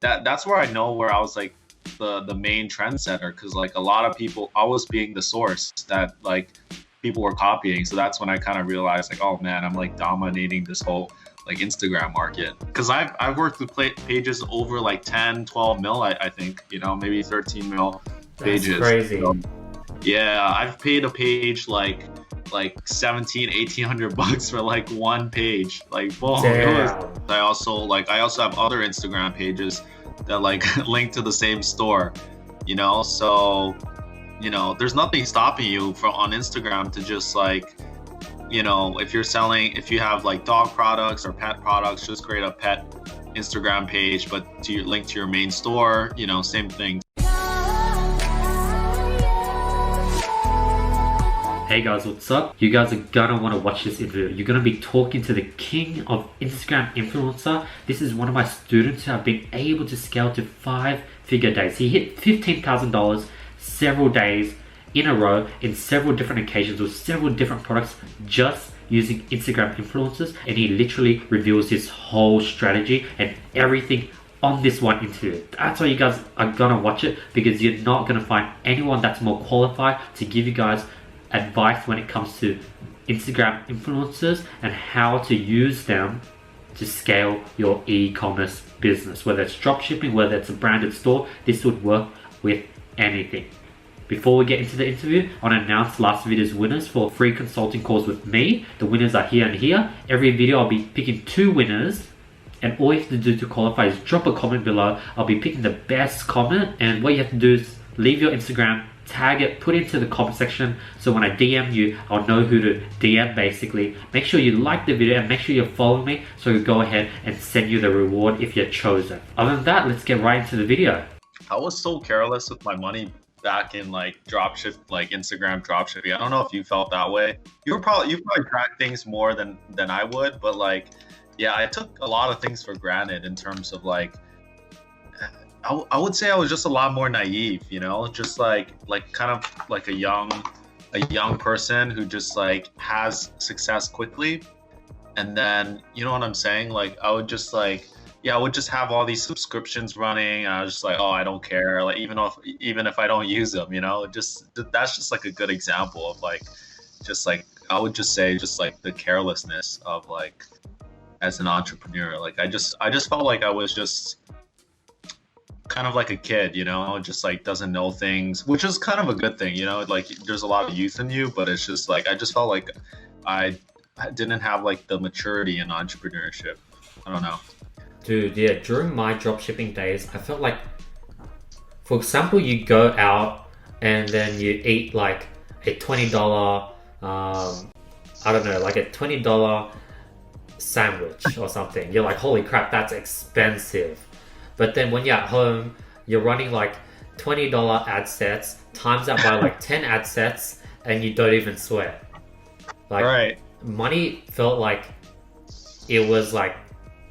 that's where I know where I was like the main trendsetter, because like a lot of people, I was being the source that like people were copying. So that's when I kind of realized like, oh man, I'm like dominating this whole like Instagram market, because I've worked with pages over like 10 12 mil, I think, you know, maybe 13 mil That's pages. crazy. So, yeah, I've paid a page like 1700 bucks for like one page. Like, boom. It was. Damn. I also have other Instagram pages that like link to the same store, you know. So, you know, there's nothing stopping you from on Instagram to just like, you know, if you have like dog products or pet products, just create a pet Instagram page, but link to your main store, you know, same thing. Hey guys, what's up? You guys are gonna want to watch this interview. You're gonna be talking to the king of Instagram influencer. This is one of my students who have been able to scale to 5-figure days. He hit $15,000 several days in a row in several different occasions with several different products, just using Instagram influencers, and he literally reveals his whole strategy and everything on this one interview. That's why you guys are gonna watch it, because you're not gonna find anyone that's more qualified to give you guys advice when it comes to Instagram influencers and how to use them to scale your e-commerce business. Whether it's dropshipping, whether it's a branded store, this would work with anything. Before we get into the interview, I want to announce last video's winners for free consulting calls with me. The winners are here and here. Every video I'll be picking 2 winners, and all you have to do to qualify is drop a comment below. I'll be picking the best comment, and what you have to do is leave your Instagram, tag it, put it into the comment section, so when I DM you, I'll know who to DM basically. Make sure you like the video and make sure you're following me, so I'll go ahead and send you the reward if you're chosen. Other than that, let's get right into the video. I was so careless with my money back in like Instagram dropshipping. I don't know if you felt that way. You probably track things more than I would, but like, yeah, I took a lot of things for granted in terms of like, I would say I was just a lot more naive, you know, just like kind of like a young person who just like has success quickly. And then, you know what I'm saying? Like, I would just like, yeah, I would just have all these subscriptions running. And I was just like, oh, I don't care. Like, even if I don't use them, you know, that's just like a good example of like, just like, I would just say just like the carelessness of like, as an entrepreneur. Like, I just felt like I was just kind of like a kid, you know, just like doesn't know things, which is kind of a good thing, you know, like there's a lot of youth in you, but it's just like, I just felt like I didn't have like the maturity in entrepreneurship. I don't know. Dude, yeah, during my dropshipping days, I felt like, for example, you go out and then you eat like a $20, I don't know, like a $20 sandwich or something. You're like, holy crap, that's expensive. But then when you're at home, you're running like $20 ad sets, times that by like 10 ad sets, and you don't even sweat. Like, right. Money felt like it was like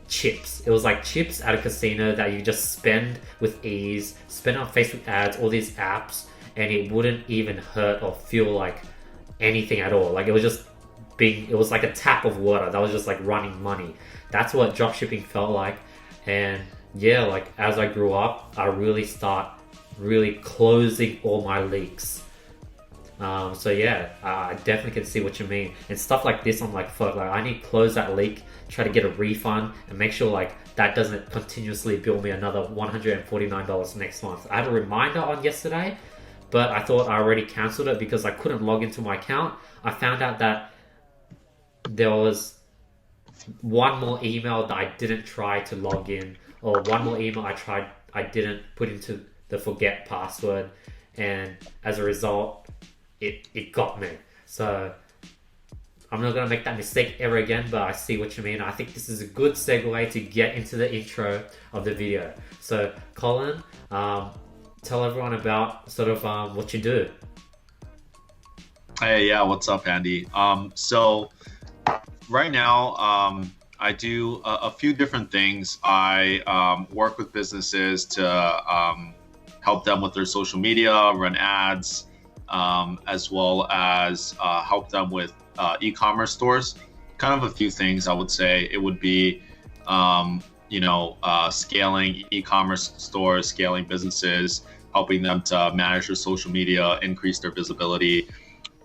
chips. It was like chips at a casino that you just spend with ease, spend on Facebook ads, all these apps, and it wouldn't even hurt or feel like anything at all. Like, it was like a tap of water that was just like running money. That's what dropshipping felt like. And yeah, like as I grew up, I really closing all my leaks. So yeah, I definitely can see what you mean. And stuff like this, I'm like, fuck, like I need to close that leak, try to get a refund, and make sure like that doesn't continuously bill me another $149 next month. I had a reminder on yesterday, but I thought I already cancelled it because I couldn't log into my account. I found out that there was one more email that I didn't try to log in, or one more email I didn't put into the forget password, and as a result, it got me. So I'm not going to make that mistake ever again, but I see what you mean. I think this is a good segue to get into the intro of the video. So Colin, tell everyone about sort of what you do. Hey, yeah, what's up, Andy? So right now, I do a few different things. I work with businesses to help them with their social media, run ads, as well as help them with e-commerce stores. Kind of a few things I would say. It would be, scaling e-commerce stores, scaling businesses, helping them to manage their social media, increase their visibility,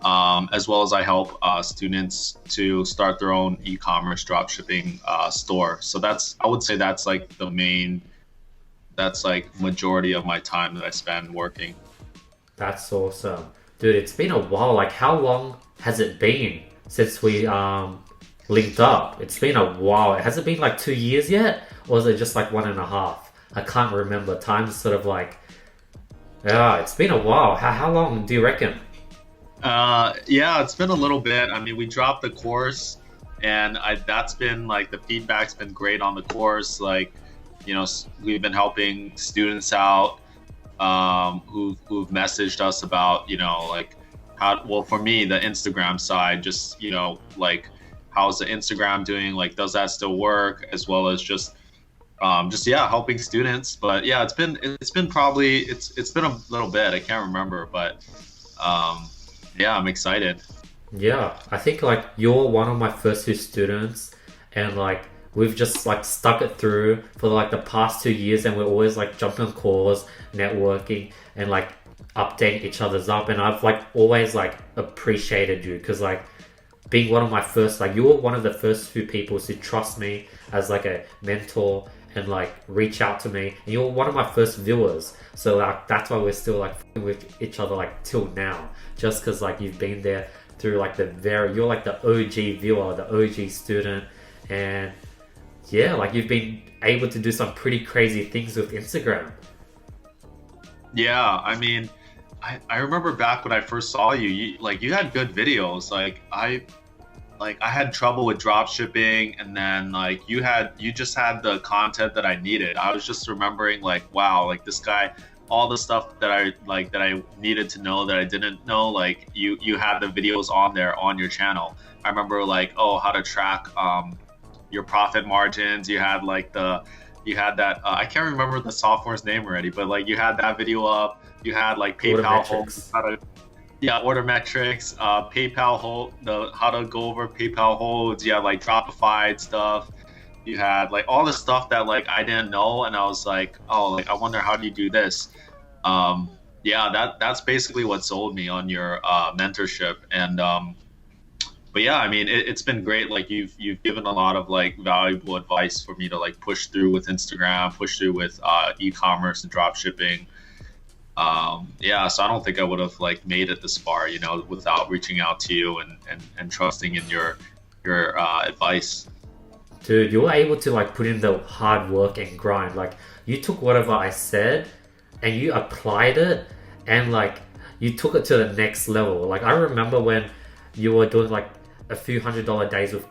as well as I help students to start their own e-commerce dropshipping store. So I would say that's like that's like majority of my time that I spend working. That's awesome. Dude, it's been a while. Like, how long has it been since we linked up? It's been a while. Has it been like 2 years yet? Or is it just like 1.5? I can't remember. Time's sort of like, yeah, it's been a while. How long do you reckon? Yeah, it's been a little bit. I mean, we dropped the course, and that's been like the feedback's been great on the course. Like, we've been helping students out who've messaged us about, like how, well, for me, the Instagram side, just, like how's the Instagram doing? Like, does that still work? As well as yeah, helping students. But yeah, it's been probably, it's been a little bit. I can't remember, but yeah, I'm excited. Yeah, I think like you're one of my first two students, and like we've just like stuck it through for like the past 2 years, and we're always like jumping on calls, networking, and like updating each other's up. And I've like always like appreciated you because like being one of my first, like you were one of the first few people to trust me as like a mentor and like reach out to me. And you're one of my first viewers, so like that's why we're still like with each other like till now, just because like you've been there through like you're like the OG viewer, the OG student, and yeah, like you've been able to do some pretty crazy things with Instagram. Yeah, I mean, I remember back when I first saw you, you had good videos. I had trouble with drop shipping, and then like you just had the content that I needed. I was just remembering like, wow, like this guy, all the stuff that I needed to know that I didn't know, like you had the videos on there on your channel. I remember like, oh, how to track your profit margins. You had that I can't remember the software's name already, but like you had that video up. You had like PayPal holds, order metrics, PayPal hold, how to go over PayPal holds. You had like Shopify stuff. You had like all the stuff that like I didn't know, and I was like, oh, like I wonder how do you do this. Yeah, that's basically what sold me on your mentorship. And but yeah, I mean, it's been great. Like you've given a lot of like valuable advice for me to like push through with Instagram, push through with e-commerce and drop shipping. Yeah, so I don't think I would have like made it this far, without reaching out to you and trusting in your advice. Dude, you were able to like put in the hard work and grind. Like you took whatever I said and you applied it, and like you took it to the next level. Like I remember when you were doing like a few $100 days with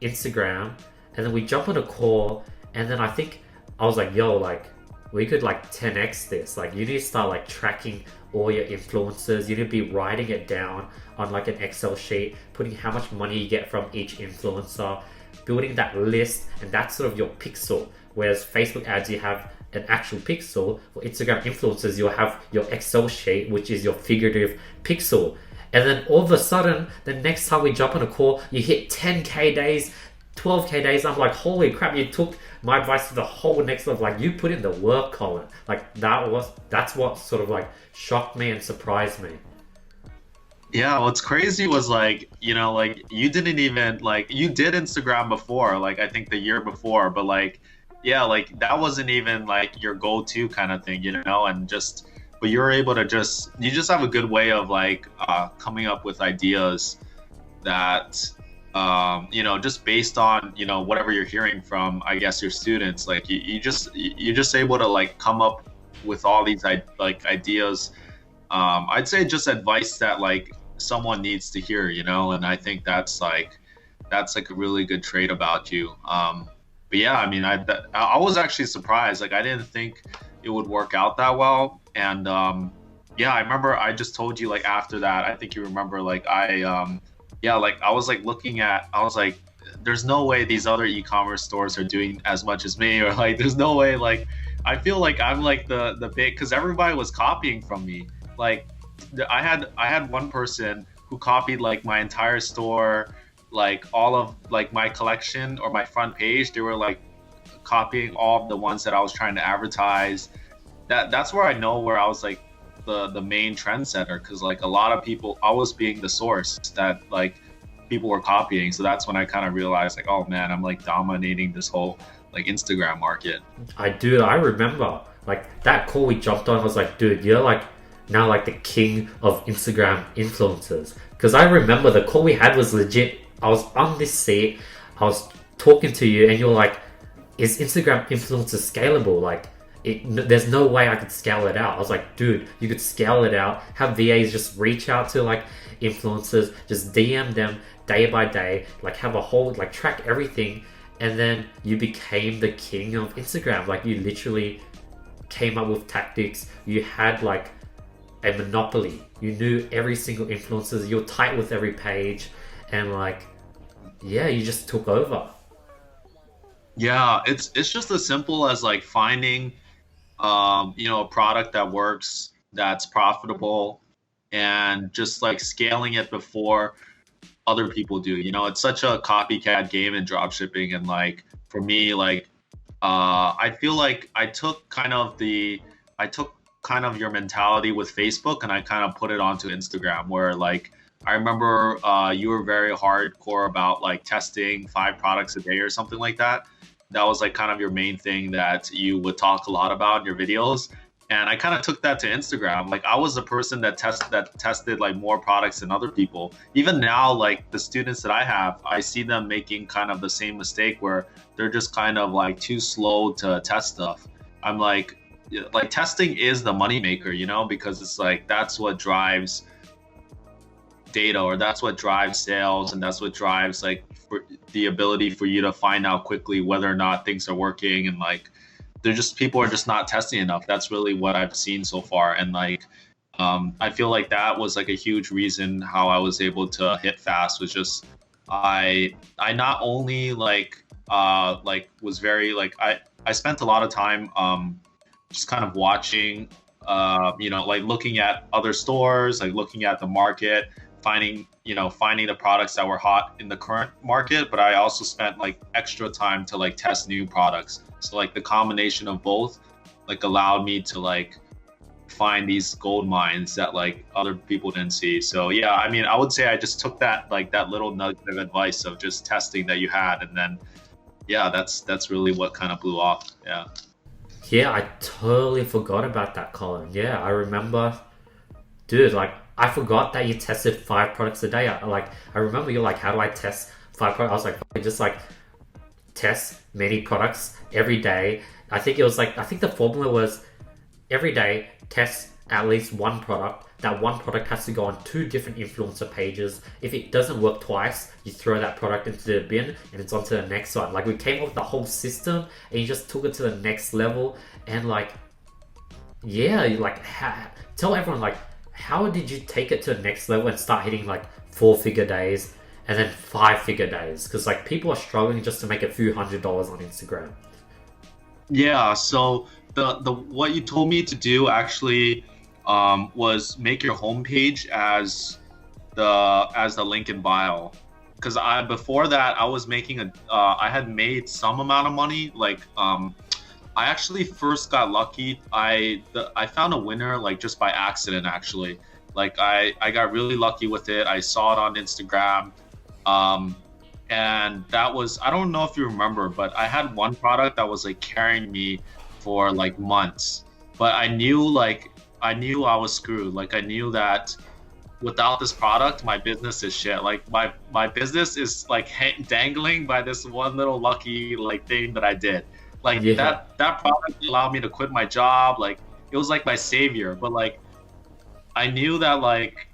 Instagram, and then we jump on a call, and then I think I was like, yo, like we could like 10x this. Like you need to start like tracking all your influencers. You need to be writing it down on like an Excel sheet, putting how much money you get from each influencer, building that list, and that's sort of your pixel. Whereas Facebook ads, you have an actual pixel. For Instagram influencers, you'll have your Excel sheet, which is your figurative pixel. And then all of a sudden, the next time we jump on a call, you hit 10K days, 12K days. I'm like, holy crap, you took my advice to the whole next level. Like you put in the work, Colin. Like that's what sort of like shocked me and surprised me. Yeah, what's crazy was like, like you didn't even like, you did Instagram before, like I think the year before, but like, yeah, like that wasn't even like your go-to kind of thing, but you're able to you just have a good way of like coming up with ideas that, just based on, whatever you're hearing from, I guess, your students, like you're just able to like come up with all these like ideas. I'd say just advice that like someone needs to hear, and I think that's like a really good trait about you. But yeah, I mean, I was actually surprised. Like I didn't think it would work out that well. And yeah, I remember I just told you like after that, I think you remember like yeah, like I was like I was like, there's no way these other e-commerce stores are doing as much as me, or like there's no way, like I feel like I'm like the big, because everybody was copying from me. Like I had one person who copied like my entire store, like all of like my collection or my front page. They were like copying all of the ones that I was trying to advertise. That's where I know where I was like the main trendsetter, because like a lot of people, I was being the source that like people were copying. So that's when I kind of realized like, oh man, I'm like dominating this whole like Instagram market. I remember like that call we jumped on. I was like, dude, you're like now like the king of Instagram influencers. Because I remember the call we had was legit. I was on this seat, I was talking to you, and you're like, is Instagram influencer scalable? Like, there's no way I could scale it out. I was like, dude, you could scale it out. Have VAs just reach out to like influencers, just DM them day by day, like have a whole, like track everything. And then you became the king of Instagram. Like you literally came up with tactics. You had like a monopoly. You knew every single influencer. You're tight with every page. And like, yeah, you just took over. Yeah, it's just as simple as like finding a product that works, that's profitable, and just like scaling it before other people do. It's such a copycat game in dropshipping, and like for me, like I feel like I took kind of your mentality with Facebook and I kind of put it onto Instagram, where like I remember you were very hardcore about like testing 5 products a day or something like that. That was like kind of your main thing that you would talk a lot about in your videos. And I kind of took that to Instagram. Like I was the person that tested like more products than other people. Even now, like the students that I have, I see them making kind of the same mistake where they're just kind of like too slow to test stuff. I'm like testing is the moneymaker, because it's like that's what drives data, or that's what drives sales, and that's what drives like for the ability for you to find out quickly whether or not things are working. And like people are just not testing enough. That's really what I've seen so far. And like I feel like that was like a huge reason how I was able to hit fast, was just I not only like was very like I spent a lot of time just kind of watching like looking at other stores, like looking at the market, finding the products that were hot in the current market. But I also spent like extra time to like test new products. So like the combination of both like allowed me to like find these gold mines that like other people didn't see. So yeah, I mean, I would say I just took that little nugget of advice of just testing that you had, and then yeah, that's really what kind of blew off. Yeah, I totally forgot about that, Colin. Yeah, I remember, dude, like I forgot that you tested 5 products a day. I remember you're like, how do I test 5 products? I was like, I just like test many products every day. I think the formula was every day test at least 1 product. That 1 product has to go on 2 different influencer pages. If it doesn't work twice, you throw that product into the bin and it's on to the next one. Like we came up with the whole system and you just took it to the next level. And like, yeah, like tell everyone like, how did you take it to the next level and start hitting like 4-figure days and then 5-figure days? Because like people are struggling just to make a few $100s on Instagram. Yeah, so the what you told me to do actually was make your homepage as the link in bio. Because before that I was making I had made some amount of money. Like I actually first got lucky. I found a winner like just by accident actually. Like I got really lucky with it. I saw it on Instagram. And that was, I don't know if you remember, but I had one product that was like carrying me for like months. But I knew I was screwed. Like I knew that without this product, my business is shit. Like my business is like dangling by this one little lucky like thing that I did. Like that product allowed me to quit my job. Like it was like my savior. But like I knew that like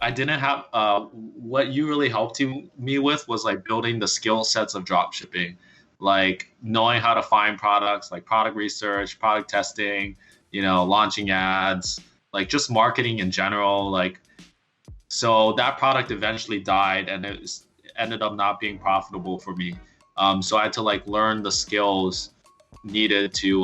I didn't have what you really helped me with was like building the skill sets of dropshipping, like knowing how to find products, like product research, product testing, launching ads, like just marketing in general. Like so that product eventually died and it ended up not being profitable for me. So I had to like learn the skills needed to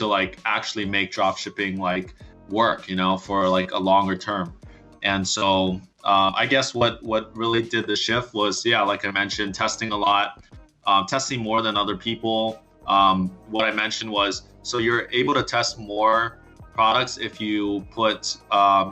like actually make dropshipping like work, for like a longer term. And so I guess what really did the shift was, yeah, like I mentioned, testing a lot, testing more than other people. What I mentioned was, so you're able to test more products if you put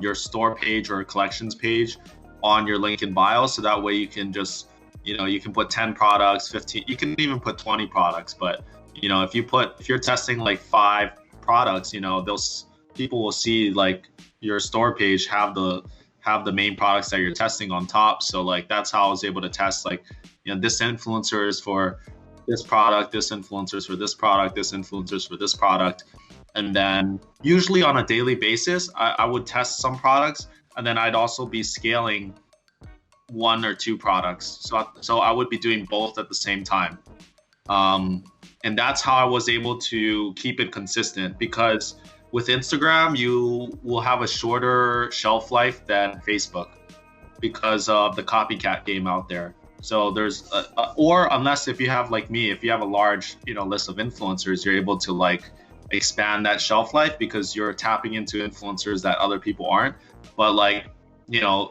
your store page or collections page on your link in bio. So that way you can just, you can put 10 products, 15, you can even put 20 products. But, if you're testing like 5 products, those people will see like your store page have the main products that you're testing on top. So like that's how I was able to test like, this influencer is for this product, this influencers for this product, this influencers for this product. And then usually on a daily basis, I would test some products, and then I'd also be scaling 1 or 2 products. So I would be doing both at the same time. And that's how I was able to keep it consistent, because with Instagram, you will have a shorter shelf life than Facebook because of the copycat game out there. So there's, or unless if you have like me, if you have a large, list of influencers, you're able to like expand that shelf life because you're tapping into influencers that other people aren't. But like,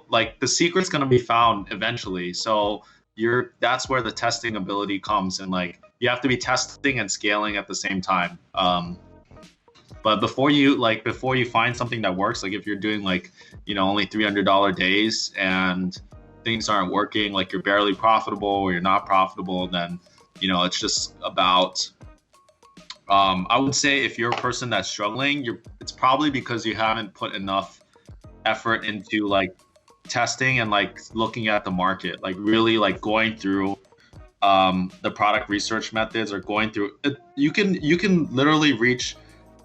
like the secret's gonna be found eventually. So that's where the testing ability comes, and like you have to be testing and scaling at the same time. But before you find something that works, like if you're doing like, only $300 days and things aren't working, like you're barely profitable or you're not profitable, then, it's just about, I would say if you're a person that's struggling, it's probably because you haven't put enough effort into like testing and like looking at the market, like really like going through the product research methods, or going through it. You can literally reach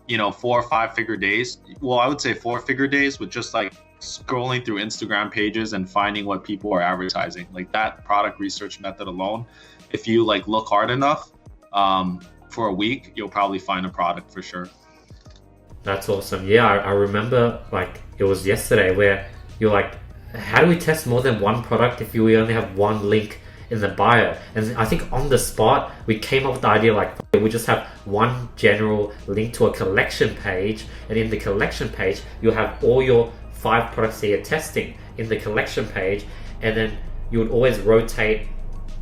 4 or 5 figure days. Well, I would say 4 figure days with just like scrolling through Instagram pages and finding what people are advertising. Like that product research method alone, if you like look hard enough, for a week, you'll probably find a product for sure. That's awesome. Yeah, I remember like it was yesterday where you're like, how do we test more than one product if we only have one link in the bio? And I think on the spot we came up with the idea like we just have one general link to a collection page, and in the collection page you'll have all your 5 products that you're testing in the collection page, and then you would always rotate.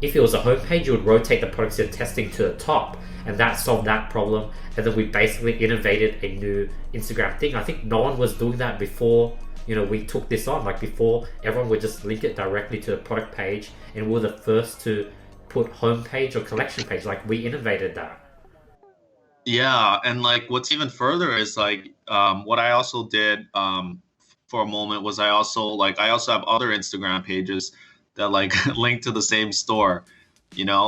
If it was a home page, you would rotate the products you're testing to the top, and that solved that problem. And then we basically innovated a new Instagram thing. I think no one was doing that before we took this on. Like before, everyone would just link it directly to the product page, and we're the first to put home page or collection page. Like we innovated that. Yeah, and like what's even further is like what I also did for a moment was I also have other Instagram pages that like link to the same store,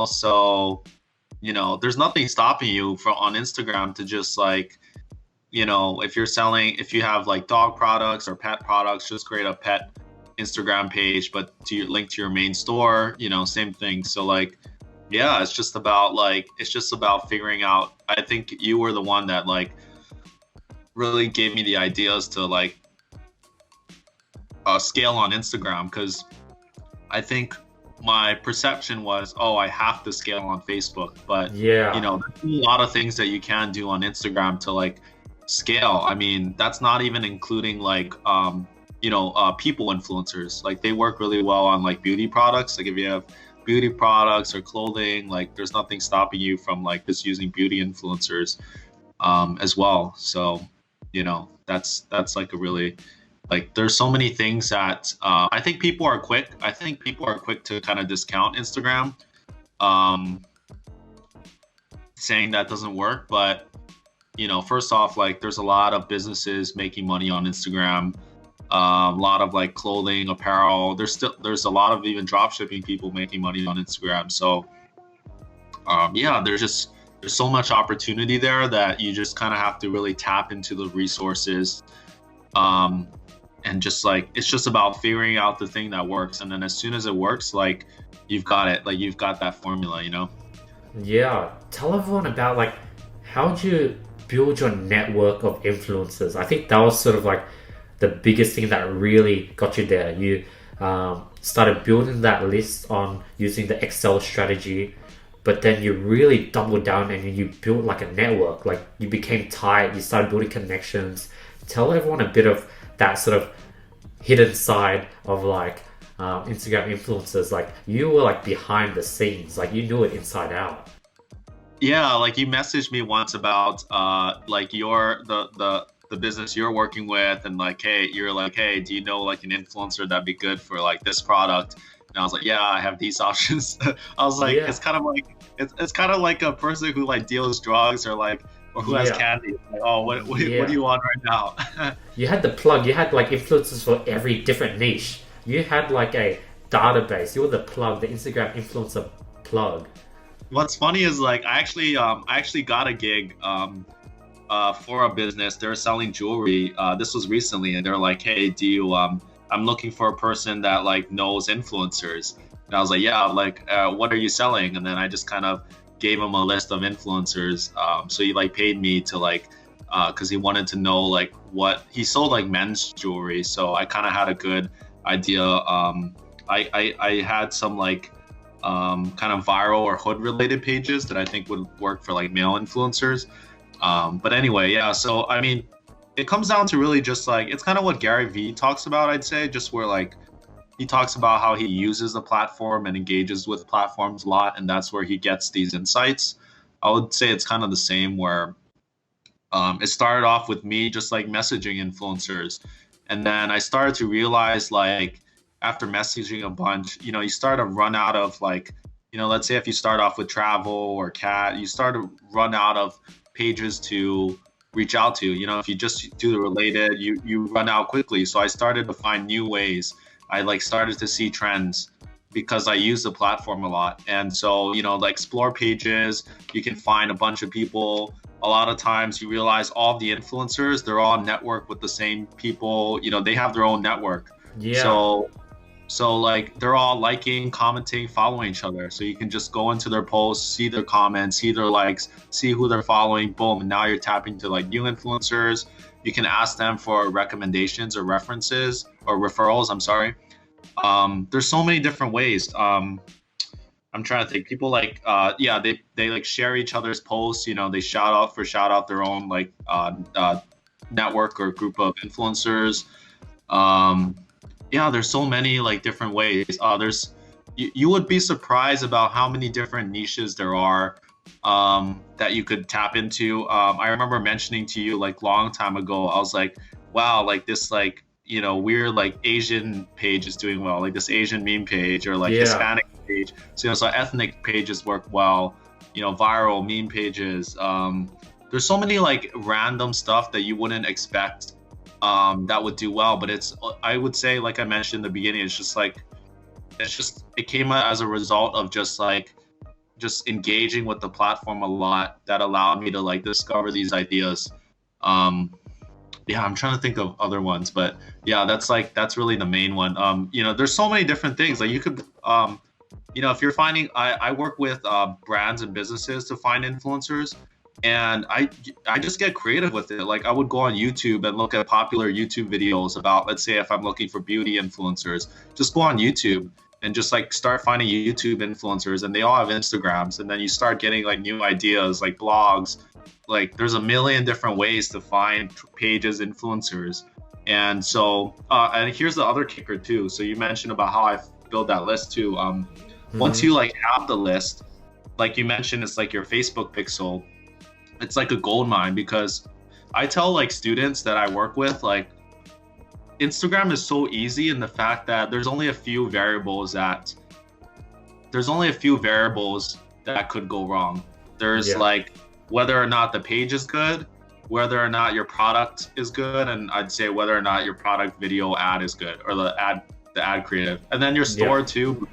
so there's nothing stopping you on Instagram to just like, if you have like dog products or pet products, just create a pet Instagram page, but link to your main store, same thing. So like, yeah, it's just about figuring out. I think you were the one that like really gave me the ideas to like scale on Instagram, because I think my perception was, I have to scale on Facebook, but yeah, there's a lot of things that you can do on Instagram to like scale. I mean, that's not even including like people influencers. Like they work really well on like beauty products. Like if you have beauty products or clothing, like there's nothing stopping you from like just using beauty influencers as well. So that's like a really, like there's so many things that I think people are quick to kind of discount Instagram, saying that doesn't work. But first off, like there's a lot of businesses making money on Instagram, a lot of like clothing, apparel. There's a lot of even dropshipping people making money on Instagram. So there's so much opportunity there that you just kind of have to really tap into the resources. And just like, it's just about figuring out the thing that works. And then as soon as it works, like you've got it, like you've got that formula, Yeah. Tell everyone about like, how'd you build your network of influencers? I think that was sort of like the biggest thing that really got you there. You started building that list on using the Excel strategy, but then you really doubled down and you built like a network. Like you became tight, you started building connections. Tell everyone a bit of that sort of hidden side of like Instagram influencers, like you were like behind the scenes, like you knew it inside out. Yeah, like you messaged me once about like your the business you're working with, and like, hey, you're like, hey, do you know like an influencer that'd be good for like this product? And I was like, yeah, I have these options. I was like, Yeah, it's kind of like a person who like deals drugs or like or who has yeah, candy. Like, oh, what do yeah. you want right now? You had the plug. You had like influencers for every different niche. You had like a database. You were the plug, the Instagram influencer plug. What's funny is like I actually got a gig for a business. They're selling jewelry. This was recently, and they're like, "Hey, do you I'm looking for a person that like knows influencers." And I was like, "Yeah, like what are you selling?" And then I just kind of gave him a list of influencers. So he like paid me to like because he wanted to know like what he sold, like men's jewelry. So I kind of had a good idea. I had some like kind of viral or hood related pages that I think would work for like male influencers. But anyway, yeah. So I mean, it comes down to really just like it's kind of what Gary Vee talks about. I'd say just where like he talks about how he uses the platform and engages with platforms a lot, and that's where he gets these insights. I would say it's kind of the same where it started off with me just like messaging influencers, and then I started to realize like after messaging a bunch, you know, you start to run out of like, you know, let's say if you start off with travel or cat, you start to run out of pages to reach out to. You know, if you just do the related, you run out quickly. So I started to find new ways. I like started to see trends because I use the platform a lot. And so, you know, like explore pages, you can find a bunch of people. A lot of times you realize all of the influencers, they're all network with the same people. You know, they have their own network. Yeah, So like they're all liking, commenting, following each other. So you can just go into their posts, see their comments, see their likes, see who they're following. Boom. And now you're tapping to like new influencers. You can ask them for recommendations or references or referrals. I'm sorry. There's so many different ways. I'm trying to think. People like, yeah, they like share each other's posts. You know, they shout out their own like network or group of influencers. Um, yeah, there's so many like different ways. You would be surprised about how many different niches there are that you could tap into. I remember mentioning to you like long time ago. I was like, wow, like this like you know weird like Asian page is doing well, like this Asian meme page or like yeah, Hispanic page. So you know, so ethnic pages work well. You know, viral meme pages. There's so many like random stuff that you wouldn't expect that would do well, but it's I would say like I mentioned in the beginning, it came as a result of just engaging with the platform a lot that allowed me to like discover these ideas. um yeah, I'm trying to think of other ones, but yeah, that's really the main one. You know, there's so many different things like you could you know, if you're finding I work with brands and businesses to find influencers, and I just get creative with it. Like I would go on YouTube and look at popular YouTube videos about, let's say if I'm looking for beauty influencers, just go on YouTube and just like start finding YouTube influencers, and they all have Instagrams, and then you start getting like new ideas like blogs. Like there's a million different ways to find pages, influencers. And so and here's the other kicker too. So you mentioned about how I build that list too. Once hmm, you like have the list, like you mentioned, it's like your Facebook pixel. It's like a gold mine, because I tell like students that I work with, like Instagram is so easy in the fact that there's only a few variables that could go wrong. There's yeah, like whether or not the page is good, whether or not your product is good, and I'd say whether or not your product video ad is good, or the ad creative, and then your yeah, store too.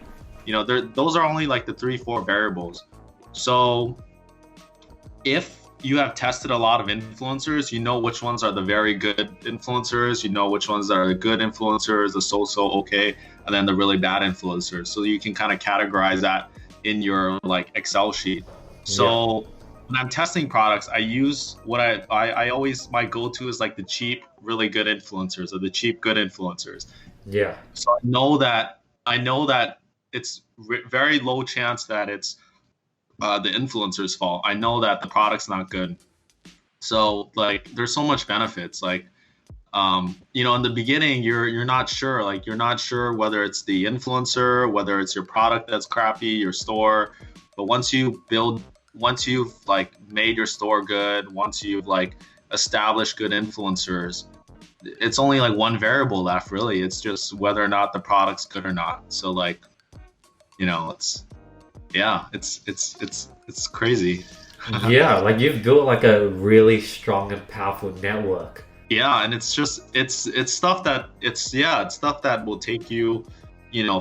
You know, those are only like the 3-4 variables. So if you have tested a lot of influencers, you know which ones are the very good influencers, you know which ones are the good influencers, the so-so okay, and then the really bad influencers. So you can kind of categorize that in your like Excel sheet. yeah, So when I'm testing products, I use what I always, my go-to is like the cheap, really good influencers, or the cheap, good influencers. yeah, So I know that it's very low chance that it's the influencer's fault. I know that the product's not good. So like, there's so much benefits. Like, in the beginning, you're not sure. Like you're not sure whether it's the influencer, whether it's your product that's crappy, your store. But once you've like made your store good, once you've like established good influencers, it's only like one variable left, really. It's just whether or not the product's good or not. So like, it's yeah, it's crazy. Yeah, like you've built like a really strong and powerful network. Yeah, and it's stuff that it's stuff that will take you,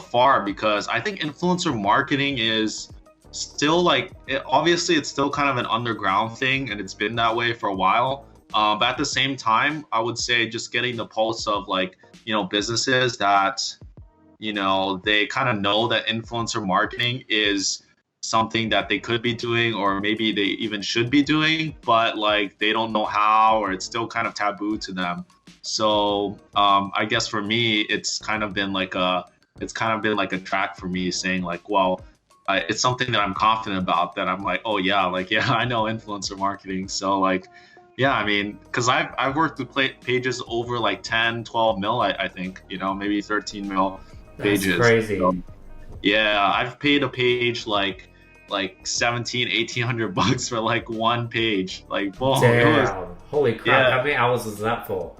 far, because I think influencer marketing is still like obviously it's still kind of an underground thing, and it's been that way for a while. But at the same time, I would say just getting the pulse of like businesses that they kind of know that influencer marketing is something that they could be doing, or maybe they even should be doing, but like they don't know how, or it's still kind of taboo to them. So I guess for me, it's kind of been like a track for me saying like, well, it's something that I'm confident about, that I'm like, oh yeah, like, yeah, I know influencer marketing. So like, yeah, I mean, because I've worked with pages over like 10, 12 mil, I think, maybe 13 mil pages. That's crazy. So, yeah, I've paid a page like 1,700-1,800 bucks for like one page. Like, boom. Damn. Holy crap. Yeah. How many hours was that for?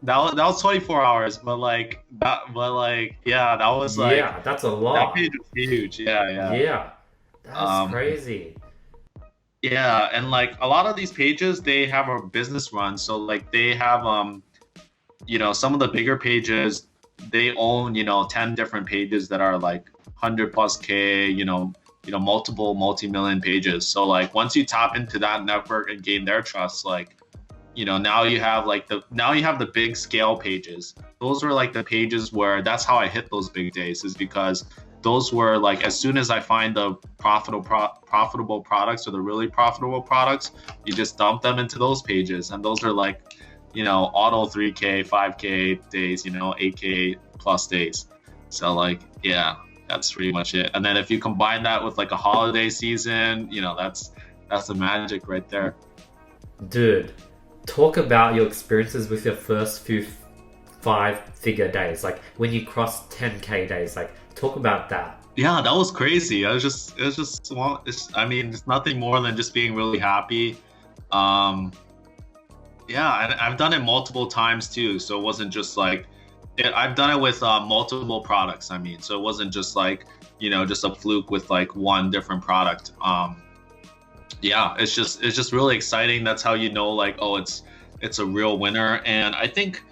That was 24 hours, but yeah, that was like, Yeah, that's a lot. that page was huge. Yeah. Yeah. That's crazy. Yeah, and like a lot of these pages, they have a business run. So like they have some of the bigger pages, they own 10 different pages that are like 100 plus K, multiple multi-million pages. So like once you tap into that network and gain their trust, like now you have the big scale pages. Those are like the pages where that's how I hit those big days, is because those were like, as soon as I find the profitable products, or the really profitable products, you just dump them into those pages, and those are like auto 3K 5K days, 8K plus days. So like, yeah, that's pretty much it. And then if you combine that with like a holiday season, that's the magic right there. Dude, talk about your experiences with your first few 5-figure days, like when you crossed 10K days. Like, talk about that. Yeah, that was crazy. I mean, it's nothing more than just being really happy. Yeah, and I've done it multiple times too. So it wasn't just like, I've done it with multiple products. I mean, so it wasn't just like, just a fluke with like one different product. Yeah, it's just really exciting. That's how like, oh, it's a real winner. And I think,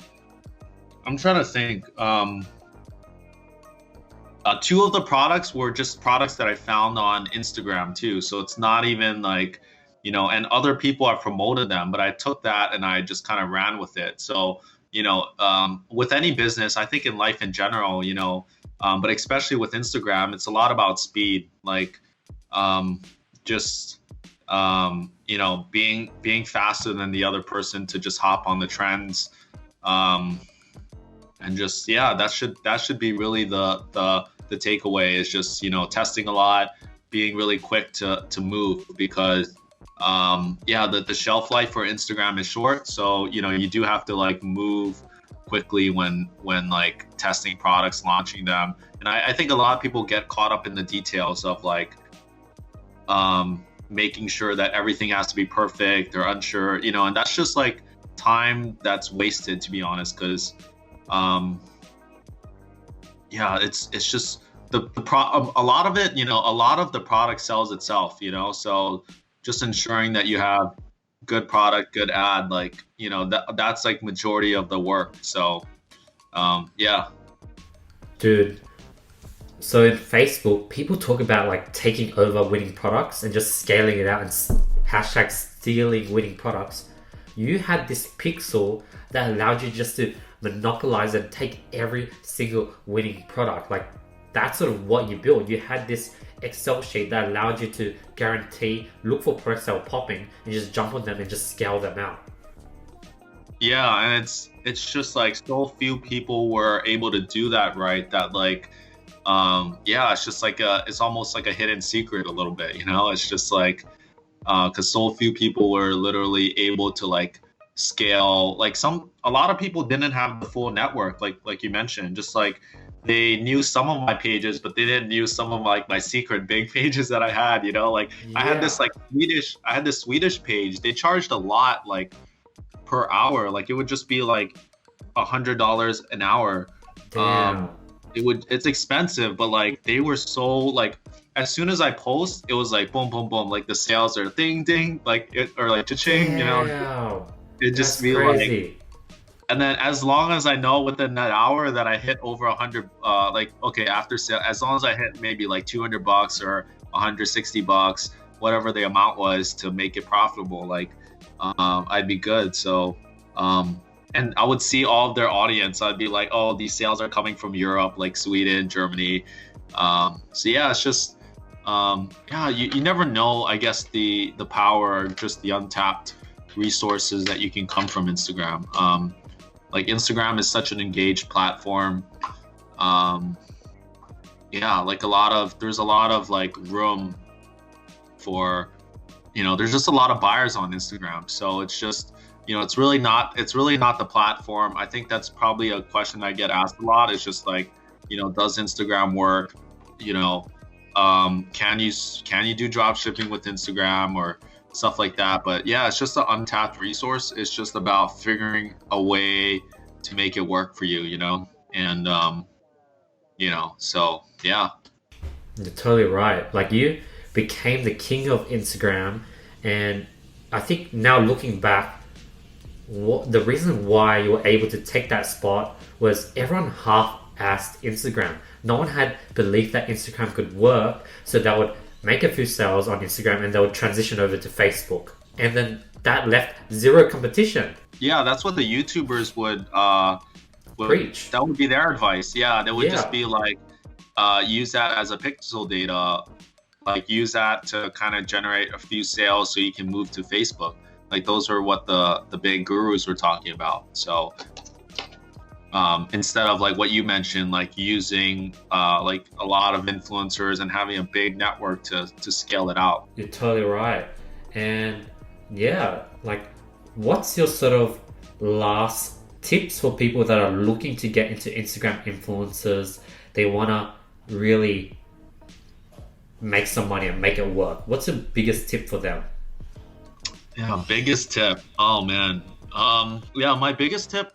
I'm trying to think, two of the products were just products that I found on Instagram too. So it's not even like, and other people have promoted them, but I took that and I just kind of ran with it. So, with any business, I think in life in general, but especially with Instagram, it's a lot about speed. Like, just, being faster than the other person to just hop on the trends. And just, yeah, that should be really the takeaway, is just, testing a lot, being really quick to move, because the shelf life for Instagram is short. So, you do have to like move quickly when like testing products, launching them. And I think a lot of people get caught up in the details of like making sure that everything has to be perfect. They're unsure, and that's just like time that's wasted, to be honest, because it's just a lot of it, a lot of the product sells itself, so just ensuring that you have good product, good ad, like, that's like majority of the work. So yeah. Dude, so in Facebook, people talk about like taking over winning products and just scaling it out and hashtag stealing winning products. You had this pixel that allowed you just to monopolize and take every single winning product. Like, that's sort of what you built. You had this Excel sheet that allowed you to guarantee, look for products that were popping, and just jump on them and just scale them out. Yeah, and it's just like so few people were able to do that, right? That like, it's just like it's almost like a hidden secret a little bit, It's just like, because so few people were literally able to like scale. Like a lot of people didn't have the full network, like you mentioned. Just like they knew some of my pages, but they didn't knew some of like my secret big pages that I had. You know, like Yeah. I had this Swedish page. They charged a lot, like per hour. Like it would just be like $100 an hour. Damn. It's expensive, but like they were so like as soon as I post, it was like boom, boom, boom, like the sales are ding, ding, like it or like cha-ching, you know, Damn. it just That's be like, crazy. and then as long as I know within that hour that I hit over 100, like okay after sale, as long as I hit maybe like $200 or $160, whatever the amount was to make it profitable, like I'd be good. So and I would see all of their audience. I'd be like, oh, these sales are coming from Europe, like Sweden, Germany. So yeah, it's just yeah, you never know. I guess the power or just the untapped resources that you can come from Instagram. Like Instagram is such an engaged platform. Um, yeah, like there's a lot of like room for, there's just a lot of buyers on Instagram. So it's just, it's really not the platform. I think that's probably a question I get asked a lot. It's just like, does Instagram work? You know, can you do drop shipping with Instagram or stuff like that? But yeah, it's just an untapped resource. It's just about figuring a way to make it work for you, and so yeah. You're totally right. Like you became the king of Instagram, and I think now looking back, the reason why you were able to take that spot was everyone half-assed Instagram. No one had belief that Instagram could work, so they would make a few sales on Instagram and they would transition over to Facebook, and then that left zero competition. Yeah, that's what the YouTubers Preach. that would be their advice. Yeah, they would just Yeah. be like, use that as a pixel data, like use that to kind of generate a few sales so you can move to Facebook. Like those are what the big gurus were talking about. So instead of like what you mentioned, like using like a lot of influencers and having a big network to scale it out. You're totally right. And yeah, like what's your sort of last tips for people that are looking to get into Instagram influencers? They want to really make some money and make it work. What's the biggest tip for them? Yeah, biggest tip. Oh man. Yeah, my biggest tip.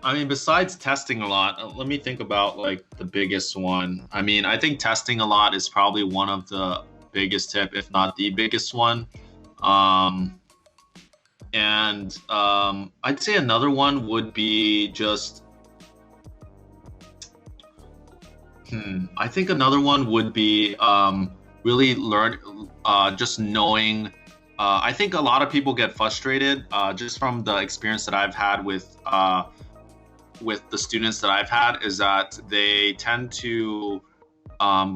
I mean, besides testing a lot, let me think about like the biggest one. I mean, I think testing a lot is probably one of the biggest tip, if not the biggest one. And I'd say another one would be just, I think another one would be really just knowing. I think a lot of people get frustrated just from the experience that I've had with the students that I've had, is that they tend to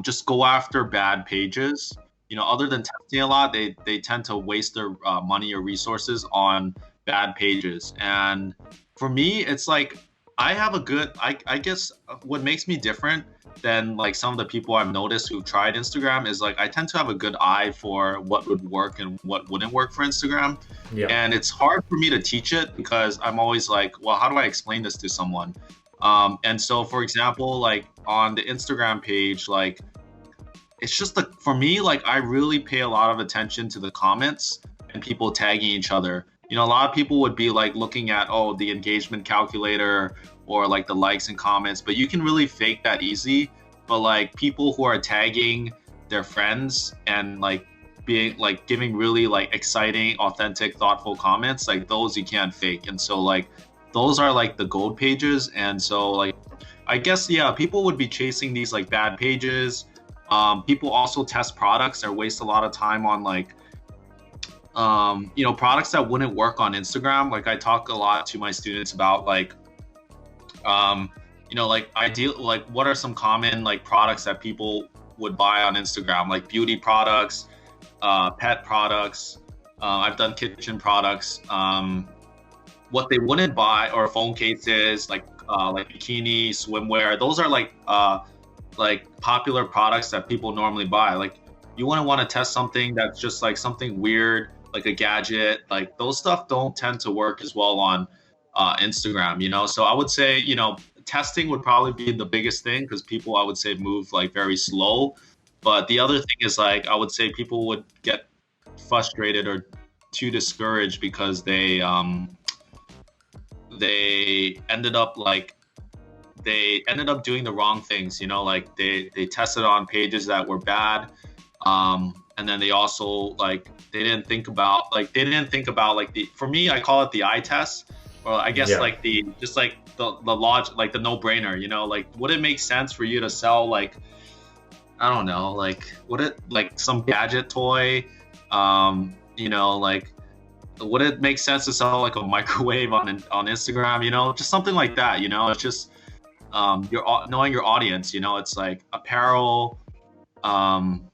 just go after bad pages. Other than testing a lot, they tend to waste their money or resources on bad pages. And for me, it's like I guess what makes me different than like some of the people I've noticed who've tried Instagram is like I tend to have a good eye for what would work and what wouldn't work for Instagram. Yeah. And it's hard for me to teach it because I'm always like, well, how do I explain this to someone? And so, for example, like on the Instagram page, like it's just like for me, like I really pay a lot of attention to the comments and people tagging each other. A lot of people would be like looking at, the engagement calculator or like the likes and comments, but you can really fake that easy. But like people who are tagging their friends and like being like giving really like exciting, authentic, thoughtful comments, like those you can't fake. And so like those are like the gold pages. And so like I guess yeah, people would be chasing these like bad pages. People also test products or waste a lot of time on like products that wouldn't work on Instagram. Like I talk a lot to my students about like like what are some common like products that people would buy on Instagram, like beauty products, pet products. I've done kitchen products. What they wouldn't buy, or phone cases, like bikini, swimwear. Those are like popular products that people normally buy. Like you wouldn't want to test something that's just like something weird, like a gadget, like those stuff don't tend to work as well on Instagram, you know. So I would say, you know, testing would probably be the biggest thing because people, I would say, move like very slow. But the other thing is like I would say people would get frustrated or too discouraged because they ended up like they ended up doing the wrong things, you know, like they tested on pages that were bad. And then they also like they didn't think about like the, for me I call it the eye test, or I guess Yeah. like the just like the lodge, like the no-brainer, you know, like would it make sense for you to sell like, I don't know, like would it like some gadget toy, you know, like would it make sense to sell like a microwave on Instagram, you know, just something like that, you know. It's just your knowing your audience, you know. It's like apparel, um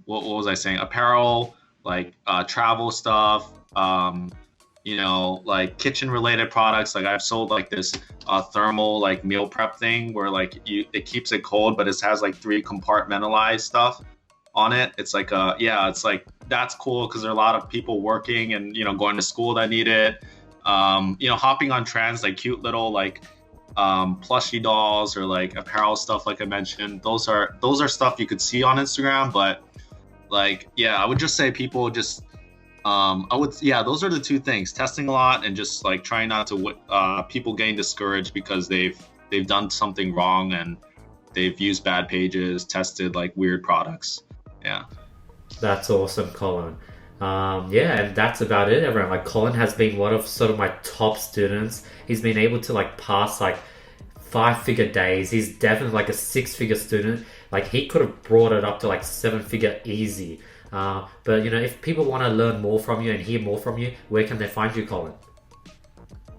what was I saying, apparel, like travel stuff, you know, like kitchen related products. Like I've sold like this thermal like meal prep thing where like it keeps it cold, but it has like 3 compartmentalized stuff on it. It's like yeah, it's like that's cool because there are a lot of people working and, you know, going to school that need it. You know, hopping on trends like cute little like plushy dolls or like apparel stuff, like I mentioned. Those are stuff you could see on Instagram, but like yeah, I would just say people just yeah, those are the 2 things: testing a lot and just like trying not to people getting discouraged because they've done something wrong and they've used bad pages, tested like weird products. Yeah. That's awesome, Colin. Yeah, and that's about it, everyone. Like, Colin has been one of sort of my top students. He's been able to like pass like 5-figure days. He's definitely like a 6-figure student. Like, he could have brought it up to like 7-figure easy. But you know, if people want to learn more from you and hear more from you, where can they find you, Colin?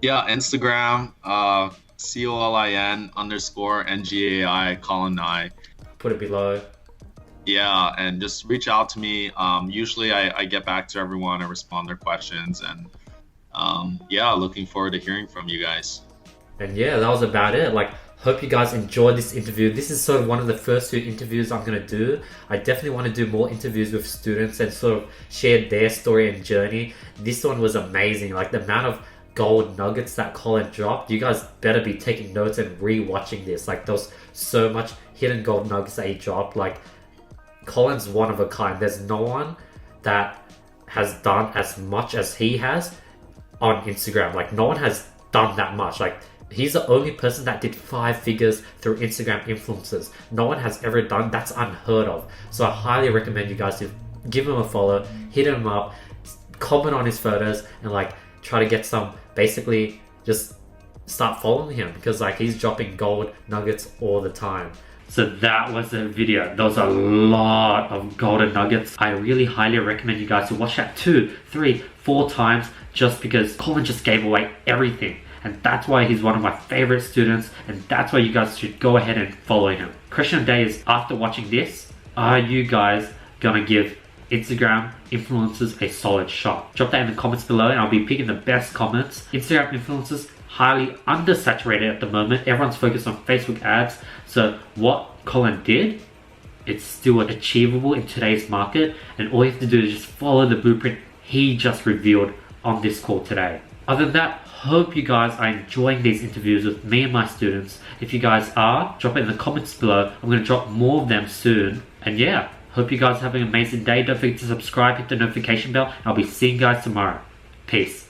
Yeah, Instagram, COLIN_NGAI, Colin Nye. Put it below. Yeah, and just reach out to me. Usually I get back to everyone, I respond to their questions, and yeah, looking forward to hearing from you guys. And yeah, that was about it. Like, hope you guys enjoyed this interview. This is sort of one of the first 2 interviews I'm going to do. I definitely want to do more interviews with students and sort of share their story and journey. This one was amazing. Like, the amount of gold nuggets that Colin dropped, you guys better be taking notes and re-watching this. Like, there was so much hidden gold nuggets that he dropped. Like, Colin's one of a kind. There's no one that has done as much as he has on Instagram. Like, no one has done that much. Like, he's the only person that did 5 figures through Instagram influencers. No one has ever done. That's unheard of. So I highly recommend you guys to give him a follow, hit him up, comment on his photos, and like try to get some, basically just start following him, because like he's dropping gold nuggets all the time. So that was the video. There was a lot of golden nuggets. I really highly recommend you guys to watch that 2, 3, 4 times, just because Colin just gave away everything. And that's why he's one of my favorite students, and that's why you guys should go ahead and follow him. Question of the day is, after watching this, are you guys gonna give Instagram influencers a solid shot? Drop that in the comments below and I'll be picking the best comments. Instagram influencers, highly undersaturated at the moment. Everyone's focused on Facebook ads. So what Colin did, it's still achievable in today's market, and all you have to do is just follow the blueprint he just revealed on this call today. Other than that, hope you guys are enjoying these interviews with me and my students. If you guys are, drop it in the comments below. I'm going to drop more of them soon. And yeah, hope you guys have an amazing day. Don't forget to subscribe, hit the notification bell, and I'll be seeing you guys tomorrow. Peace.